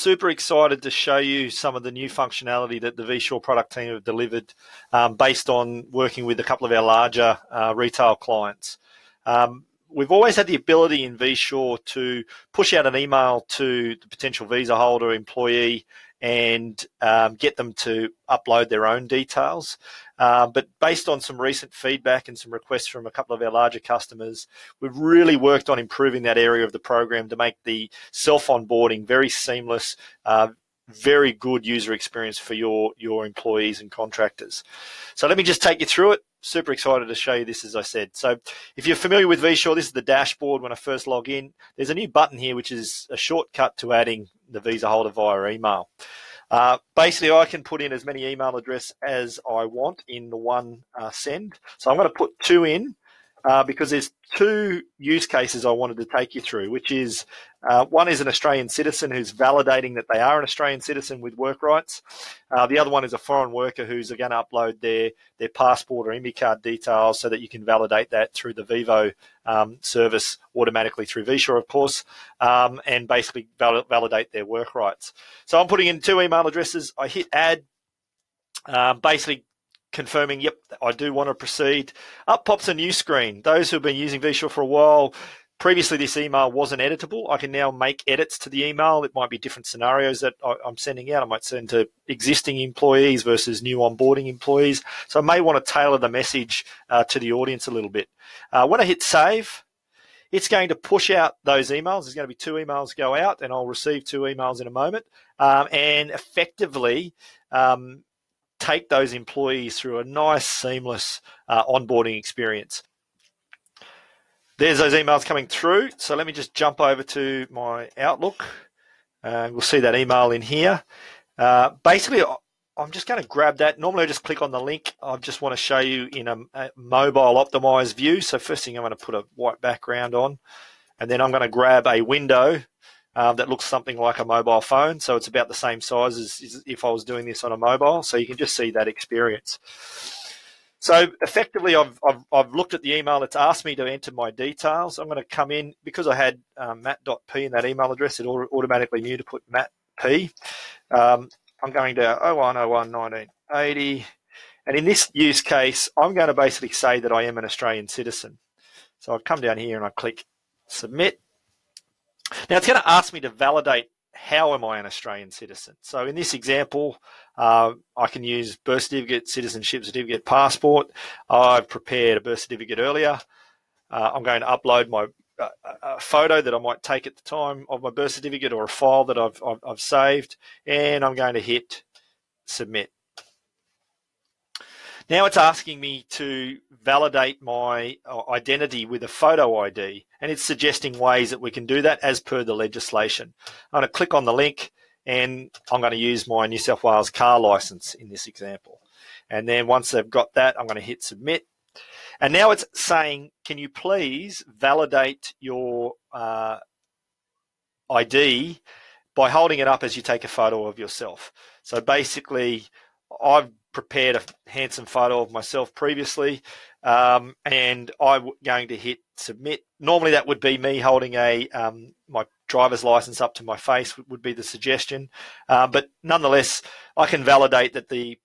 super excited to show you some of the new functionality that the vSure product team have delivered based on working with a couple of our larger retail clients. We've always had the ability in vSure to push out an email to the potential visa holder, employee, and get them to upload their own details. But based on some recent feedback and some requests from a couple of our larger customers, we've really worked on improving that area of the program to make the self-onboarding very seamless, very good user experience for your employees and contractors. So let me just take you through it. Super excited to show you this, as I said. So if you're familiar with vSure, this is the dashboard when I first log in. There's a new button here, which is a shortcut to adding the visa holder via email. Basically, I can put in as many email addresses as I want in the one send. So I'm going to put 2 in because there's 2 use cases I wanted to take you through, which is one is an Australian citizen who's validating that they are an Australian citizen with work rights. The other one is a foreign worker who's going to upload their passport or IMI card details so that you can validate that through the Vivo service automatically through vSure, of course, and basically validate their work rights. So I'm putting in 2 email addresses. I hit add, basically confirming, yep, I do want to proceed. Up pops a new screen. Those who have been using vSure for a while, previously this email wasn't editable. I can now make edits to the email. It might be different scenarios that I'm sending out. I might send to existing employees versus new onboarding employees. So I may want to tailor the message to the audience a little bit. When I hit save, it's going to push out those emails. There's going to be 2 emails go out, and I'll receive 2 emails in a moment, and effectively take those employees through a nice, seamless onboarding experience. There's those emails coming through. So let me just jump over to my Outlook. We'll see that email in here. Basically, I'm just going to grab that. Normally, I just click on the link. I just want to show you in a mobile optimized view. So first thing, I'm going to put a white background on, and then I'm going to grab a window that looks something like a mobile phone. So it's about the same size as if I was doing this on a mobile. So you can just see that experience. So effectively, I've looked at the email. It's asked me to enter my details. I'm going to come in, because I had matt.p in that email address, it automatically knew to put Matt P. I'm going to 01/01/1980. And in this use case, I'm going to basically say that I am an Australian citizen. So I've come down here and I click submit. Now it's going to ask me to validate how am I an Australian citizen. So in this example, I can use birth certificate, citizenship certificate, passport. I've prepared a birth certificate earlier. I'm going to upload my a photo that I might take at the time of my birth certificate, or a file that I've saved, and I'm going to hit submit. Now it's asking me to validate my identity with a photo ID, and it's suggesting ways that we can do that as per the legislation. I'm going to click on the link, and I'm going to use my New South Wales car license in this example. And then once they've got that, I'm going to hit submit. And now it's saying, can you please validate your ID by holding it up as you take a photo of yourself. So basically, I've prepared a handsome photo of myself previously, and I'm going to hit submit. Normally that would be me holding my driver's license up to my face would be the suggestion, but nonetheless I can validate that the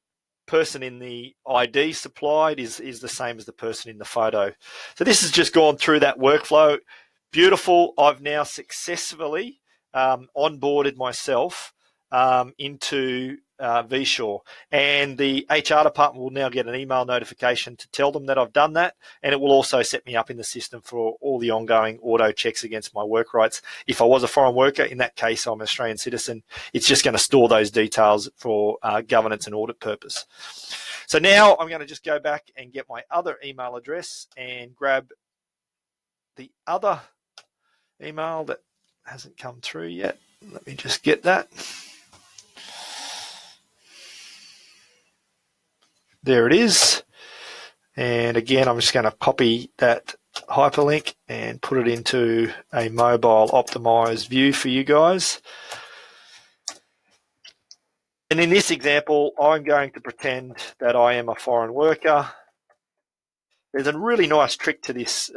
person in the ID supplied is the same as the person in the photo. So this has just gone through that workflow. Beautiful. I've now successfully onboarded myself into vSure, and the HR department will now get an email notification to tell them that I've done that, and it will also set me up in the system for all the ongoing auto checks against my work rights. If I was a foreign worker, in that case I'm an Australian citizen, it's just going to store those details for governance and audit purpose. So now I'm going to just go back and get my other email address and grab the other email that hasn't come through yet. Let me just get that. There it is. And again, I'm just going to copy that hyperlink and put it into a mobile optimized view for you guys. And in this example, I'm going to pretend that I am a foreign worker. There's a really nice trick to this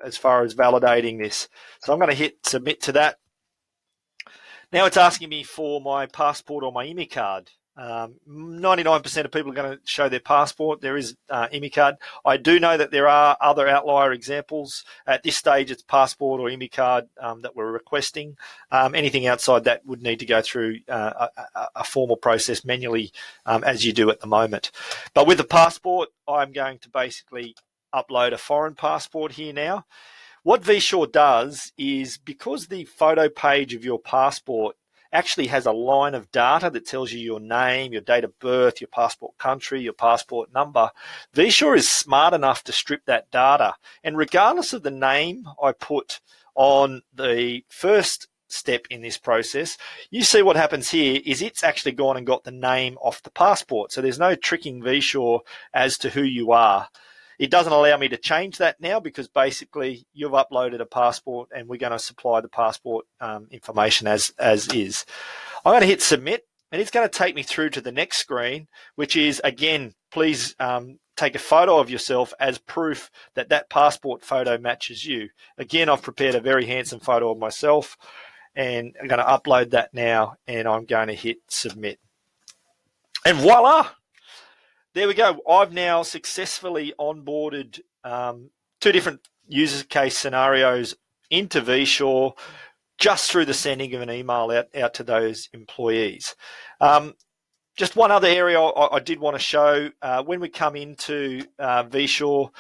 as far as validating this. So I'm going to hit submit to that. Now it's asking me for my passport or my IMI card. 99% of people are going to show their passport. There is IMI card. I do know that there are other outlier examples. At this stage, it's passport or IMI card that we're requesting. Anything outside that would need to go through a formal process manually, as you do at the moment. But with the passport, I'm going to basically upload a foreign passport here now. What vSure does is, because the photo page of your passport actually has a line of data that tells you your name, your date of birth, your passport country, your passport number, vSure is smart enough to strip that data. And regardless of the name I put on the first step in this process, you see what happens here is it's actually gone and got the name off the passport. So there's no tricking vSure as to who you are. It doesn't allow me to change that now, because basically you've uploaded a passport and we're going to supply the passport information as is. I'm going to hit submit, and it's going to take me through to the next screen, which is, again, please take a photo of yourself as proof that that passport photo matches you. Again, I've prepared a very handsome photo of myself, and I'm going to upload that now, and I'm going to hit submit. And voila! There we go. I've now successfully onboarded 2 different user case scenarios into vSure just through the sending of an email out to those employees. Just one other area I did want to show. When we come into vSure,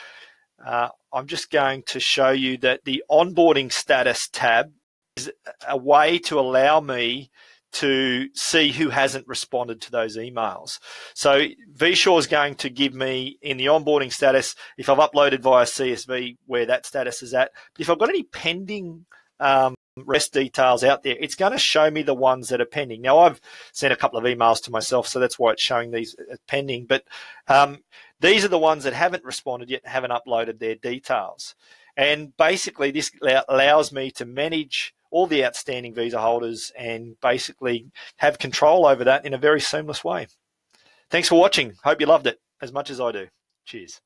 I'm just going to show you that the onboarding status tab is a way to allow me to see who hasn't responded to those emails. So vSure is going to give me, in the onboarding status, if I've uploaded via CSV, where that status is at. But if I've got any pending REST details out there, it's going to show me the ones that are pending. Now, I've sent a couple of emails to myself, so that's why it's showing these as pending. But these are the ones that haven't responded yet, haven't uploaded their details. And basically, this allows me to manage all the outstanding visa holders and basically have control over that in a very seamless way. Thanks for watching. Hope you loved it as much as I do. Cheers.